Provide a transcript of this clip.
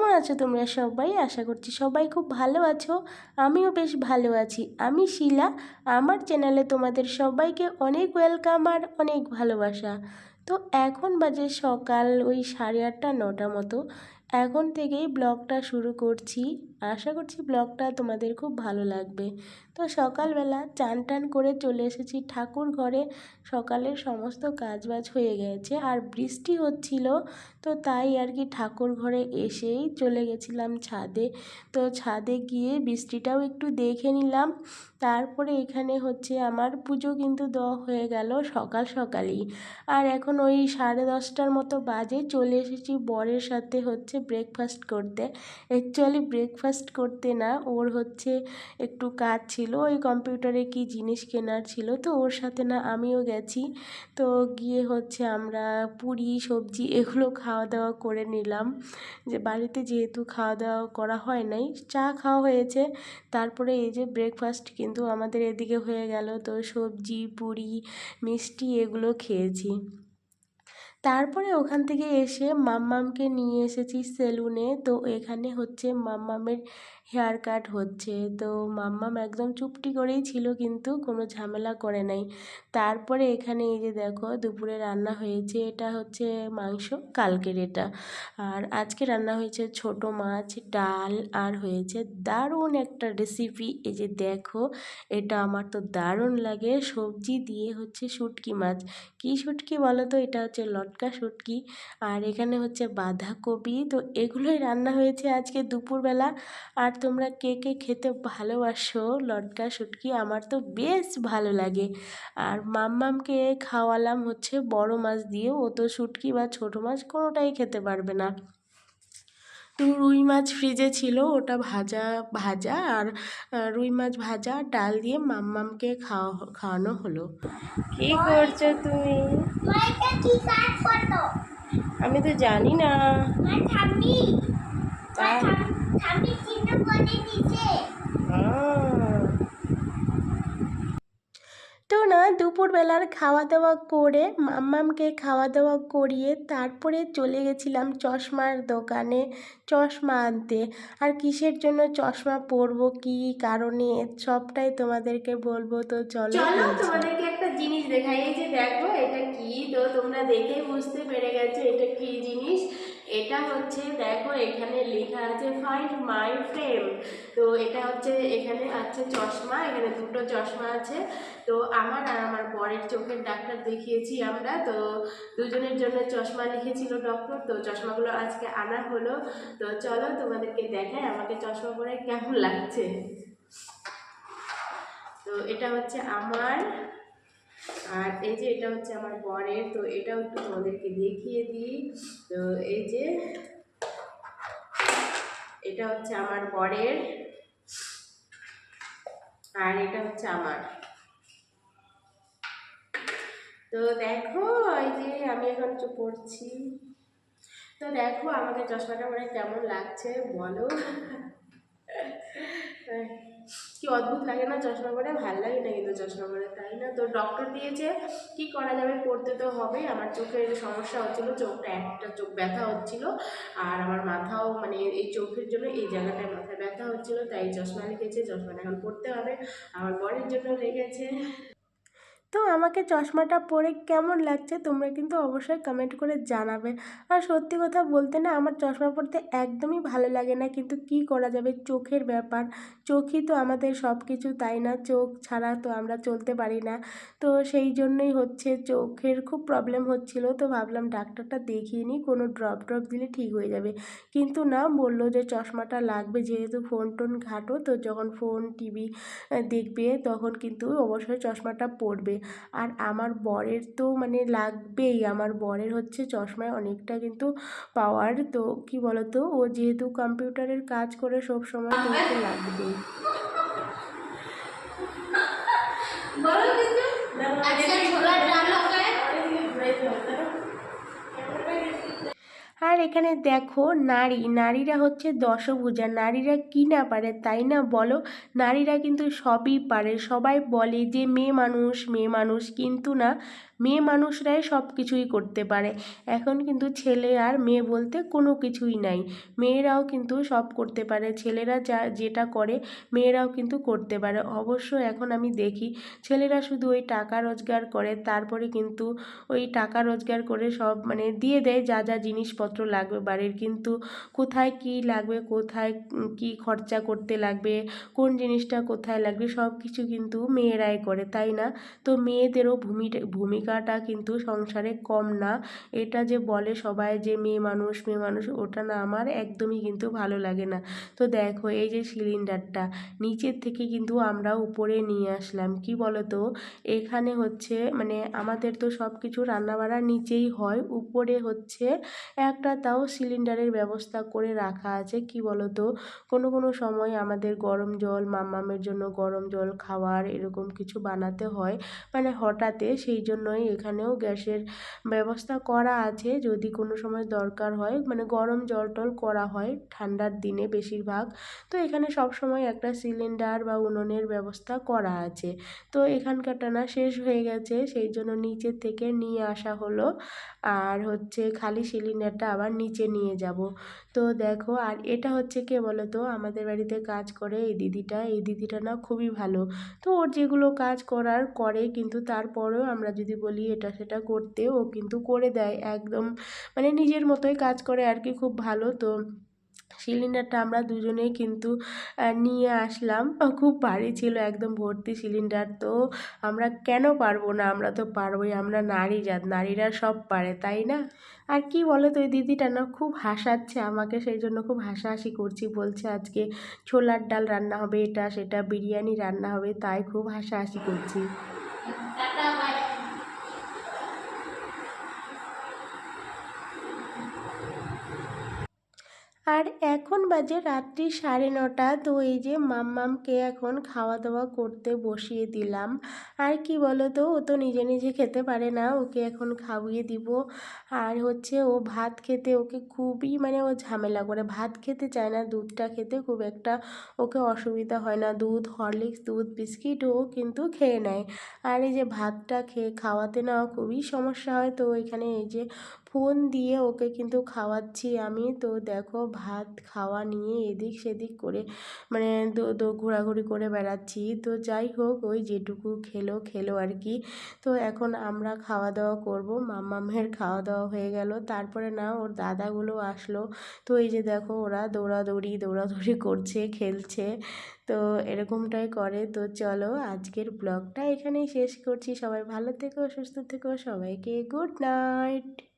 কেমন আছো তোমরা সবাই? আশা করছি সবাই খুব ভালো আছো। আমিও বেশ ভালো আছি। আমি শিলা। আমার চ্যানেলে তোমাদের সবাইকে অনেক ওয়েলকাম আর অনেক ভালোবাসা। তো এখন বাজে সকাল ওই 8:30 9টা মতো। এখন থেকেই ব্লগটা শুরু করছি। আশা করছি ব্লগটা তোমাদের খুব ভালো লাগবে। তো সকালবেলা চান টান করে চলে এসেছি ঠাকুর ঘরে। সকালের সমস্ত কাজবাজ হয়ে গেছে আর বৃষ্টি হচ্ছিল, তো তাই আর কি ঠাকুর ঘরে এসেই চলে গেছিলাম ছাদে। তো ছাদে গিয়ে বৃষ্টিটাও একটু দেখে নিলাম। তারপরে এখানে হচ্ছে আমার পুজো কিন্তু দেওয়া হয়ে গেল সকাল সকালই। আর এখন ওই 10:30টার মতো বাজে, চলে এসেছি বরের সাথে হচ্ছে ব্রেকফাস্ট করতে। অ্যাকচুয়ালি ব্রেকফাস্ট করতে না, ওর হচ্ছে একটু কাজ ছিল, ওই কম্পিউটারে কি জিনিস কেনার ছিল, তো ওর সাথে না আমিও গেছি। তো গিয়ে হচ্ছে আমরা পুরি সবজি এগুলো খাওয়া দাওয়া করে নিলাম। যে বাড়িতে যেহেতু খাওয়া দাওয়া করা হয় নাই, চা খাওয়া হয়েছে। তারপরে এই যে ব্রেকফাস্ট কিন্তু আমাদের এদিকে হয়ে গেল, তো সবজি পুরি মিষ্টি এগুলো খেয়েছি। তারপরে ওখান থেকে এসে মাম্মামকে নিয়ে এসেছি সেলুনে। তো এখানে হচ্ছে মাম্মামের হেয়ার কাট হচ্ছে। তো মাম্মাম একদম চুপটি করেই ছিল, কিন্তু কোনো ঝামেলা করে নাই। তারপরে এখানে এই যে দেখো দুপুরে রান্না হয়েছে, এটা হচ্ছে মাংস কালকের এটা। আর আজকে রান্না হয়েছে ছোট মাছ, ডাল, আর হয়েছে দারুণ একটা রেসিপি। এই যে দেখো, এটা আমার তো দারুণ লাগে। সবজি দিয়ে হচ্ছে শুটকি মাছ। কী শুটকি বলো তো? এটা হচ্ছে লটকা শুটকি। আর এখানে হচ্ছে বাঁধাকপি। তো এগুলোই রান্না হয়েছে আজকে দুপুরবেলা। আর তোমরা কে কে খেতে ভালোবাসো লটকা শুটকি? আমার তো বেশ ভালো লাগে। আর মাম্মামকে খাওয়ালাম হচ্ছে বড় মাছ দিয়ে, ও তো শুটকি বা ছোটো মাছ কোনোটাই খেতে পারবে না। তো রুই মাছ ফ্রিজে ছিল, ওটা ভাজা ভাজা আর রুই মাছ ভাজা ডাল দিয়ে মাম্মামকে খাওয়ানো হলো। কি করছো তুমি? আমি তো জানি না। তো না, দুপুরবেলার খাওয়া দাওয়া করে মাম্মামকে খাওয়া দাওয়া করিয়ে তারপরে চলে গেছিলাম চশমার দোকানে চশমা আনতে। আর কিসের জন্য চশমা পরবো, কী কারণে, সবটাই তোমাদেরকে বলবো। তো চলো তোমাদেরকে একটা জিনিস দেখাই। এই যে দেখো এটা কি, তো তোমরা দেখেই বুঝতে পেরে গেছো এটা কি জিনিস। এটা হচ্ছে দেখো, এখানে লেখা আছে ফাইন্ড মাই ফ্রেম। তো এটা হচ্ছে, এখানে আছে চশমা, এখানে দুটো চশমা আছে। তো আমার আর আমার বরের চোখের ডাক্তার দেখিয়েছি আমরা, তো দুজনের জন্য চশমা লিখেছিল ডক্টর। তো চশমাগুলো আজকে আনা হলো। তো চলো তোমাদেরকে দেখাই আমাকে চশমা পরে কেমন লাগছে। তো এটা হচ্ছে আমার, আর এই যে এটা হচ্ছে আমার বরের। তো এটাও একটু তোমাদেরকে দেখিয়ে দিই। তো এই যে এটা হচ্ছে আমার বরের, আর এটা হচ্ছে আমার। তো দেখো এই যে আমি এখন পড়ছি। তো দেখো আমাকে চশমাটা পরে কেমন লাগছে বলো। কি অদ্ভুত লাগে না চশমা পরে? ভালো লাগে না কিন্তু চশমা পরে, তাই না? তো ডক্টর দিয়েছে, কি করা যাবে, পড়তে তো হবে। আমার চোখের সমস্যা হচ্ছিল, চোখটা একটা চোখ ব্যথা হচ্ছিল, আর আমার মাথাও মানে এই চোখের জন্য এই জায়গাটায় মাথায় ব্যথা হচ্ছিল, তাই চশমা লিখেছে। চশমাটা এখন পড়তে হবে, আমার বরের জন্য লেগেছে। তো আমাকে চশমাটা পরে কেমন লাগছে তোমরা কিন্তু অবশ্যই কমেন্ট করে জানাবে। আর সত্যি কথা বলতে না, আমার চশমা পরতে একদমই ভালো লাগে না, কিন্তু কি করা যাবে, চোখের ব্যাপার। চোখই তো আমাদের সব কিছু, তাই না? চোখ ছাড়া তো আমরা চলতে পারি না। তো সেই জন্যই হচ্ছে চোখের খুব প্রবলেম হচ্ছিল। তো ভাবলাম ডাক্তারটা দেখিয়ে নিই, কোনো ড্রপ দিলে ঠিক হয়ে যাবে। কিন্তু না, বললো যে চশমাটা লাগবে, যেহেতু ফোন টোন ঘাটো, তো যখন ফোন টিভি দেখবে তখন কিন্তু অবশ্যই চশমাটা পরবে। আর আমার বরের তো মানে লাগবেই, আমার বরের হচ্ছে চশমায় অনেকটা কিন্তু পাওয়ার। তো কি বলতো, ও যেহেতু কম্পিউটারের কাজ করে সব সময়, তো ওকে লাগবেই। আর এখানে দেখো নারীরা হচ্ছে দশভুজা। নারীরা কি না পারে, তাই না বলো? নারীরা কিন্তু সবই পারে। সবাই বলে যে মেয়ে মানুষ, কিন্তু না, মেয়ে মানুষরাই সব কিছুই করতে পারে। এখন কিন্তু ছেলে আর মেয়ে বলতে কোনো কিছুই নাই, মেয়েরাও কিন্তু সব করতে পারে, ছেলেরা যেটা করে মেয়েরাও কিন্তু করতে পারে। অবশ্য এখন আমি দেখি ছেলেরা শুধু ওই টাকা রোজগার করে, তারপরে কিন্তু ওই টাকা রোজগার করে সব মানে দিয়ে দেয় যা যা জিনিসপত্র লাগবে বাড়ির, কিন্তু কোথায় কি লাগবে, কোথায় কি খরচা করতে লাগবে, কোন জিনিসটা কোথায় লাগবে সব কিছু কিন্তু মেয়েরাই করে, তাই না? তো মেয়েদেরও ভূমিকাটা কিন্তু সংসারে কম না। এটা যে বলে সবাই যে মেয়ে মানুষ মেয়ে মানুষ, ওটা না, আমার একদমই কিন্তু ভালো লাগে না। তো দেখো এই যে সিলিন্ডারটা নিচের থেকে কিন্তু আমরা উপরে নিয়ে আসলাম, কি বলো তো, এখানে হচ্ছে মানে আমাদের তো সব কিছু রান্নাবাড়া নিচেই হয়, উপরে হচ্ছে একটা তাও সিলিন্ডারের ব্যবস্থা করে রাখা আছে। কি বলো তো, কোনো কোনো সময় আমাদের গরম জল, মাম্মামের জন্য গরম জল খাওয়ার এরকম কিছু বানাতে হয় মানে হঠাৎ, সেই জন্যই এখানেও গ্যাসের ব্যবস্থা করা আছে, যদি কোনো সময় দরকার হয় মানে গরম জল টল করা হয় ঠান্ডার দিনে বেশিরভাগ। তো এখানে সব সময় একটা সিলিন্ডার বা উনুনের ব্যবস্থা করা আছে। তো এখানকারটা না শেষ হয়ে গেছে, সেই জন্য নিচের থেকে নিয়ে আসা হলো, আর হচ্ছে খালি সিলিন্ডারটা আবার নিচে নিয়ে যাব। তো দেখো, আর এটা হচ্ছে কে বলো তো, আমাদের বাড়িতে কাজ করে এই দিদিটা না খুবই ভালো। তো ওর যেগুলো কাজ করার করে, কিন্তু তারপরেও আমরা যদি বলি এটা সেটা করতে, ও কিন্তু করে দেয় একদম, মানে নিজের মতোই কাজ করে আর কি, খুব ভালো। তো সিলিন্ডারটা আমরা দুজনেই কিন্তু নিয়ে আসলাম, খুব ভারী ছিল, একদম ভর্তি সিলিন্ডার। তো আমরা কেন পারবো না, আমরা তো পারবোই, আমরা নারী জাত, নারীরা সব পারে, তাই না? আর কি বলো তো, এই দিদিটা না খুব হাসাচ্ছে আমাকে, সেই জন্য খুব হাসাহাসি করছি, বলছে আজকে ছোলার ডাল রান্না হবে, এটা সেটা বিরিয়ানি রান্না হবে, তাই খুব হাসাহাসি করছি। আর এখন বাজে রাত্রি 9:30। তো এই যে মাম্মামকে এখন খাওয়া দাওয়া করতে বসিয়ে দিলাম। আর কি বলো তো, ও তো নিজে নিজে খেতে পারে না, ওকে এখন খাইয়ে দিব। আর হচ্ছে ও ভাত খেতে ওকে খুবই মানে ও ঝামেলা করে, ভাত খেতে চায় না, দুধটা খেতে খুব একটা ওকে অসুবিধা হয় না, দুধ হরলিক্স দুধ বিস্কিট ও কিন্তু খেয়ে নেয়। আর এই যে ভাতটা খাওয়াতে না খুবই সমস্যা হয়। তো এখানে এই যে ফোন দিয়ে ওকে কিন্তু খাওয়াচ্ছি আমি। তো দেখো ভাত খাওয়া নিয়ে এদিক সেদিক করে মানে ঘোরাঘুরি করে বেড়াচ্ছি। তো যাই হোক, ওই যেটুকু খেলো খেলো আর কি। তো এখন আমরা খাওয়া দাওয়া করব, মাম্মামের খাওয়া দাওয়া হয়ে গেল, তারপরে না ওর দাদাগুলো আসলো। তো এই যে দেখো ওরা দৌড়াদৌড়ি করছে, খেলছে, তো এরকমটাই করে। তো চলো আজকের ব্লগটা এখানেই শেষ করছি, সবাই ভালো থেকো, সুস্থ থেকো, সবাইকে গুড নাইট।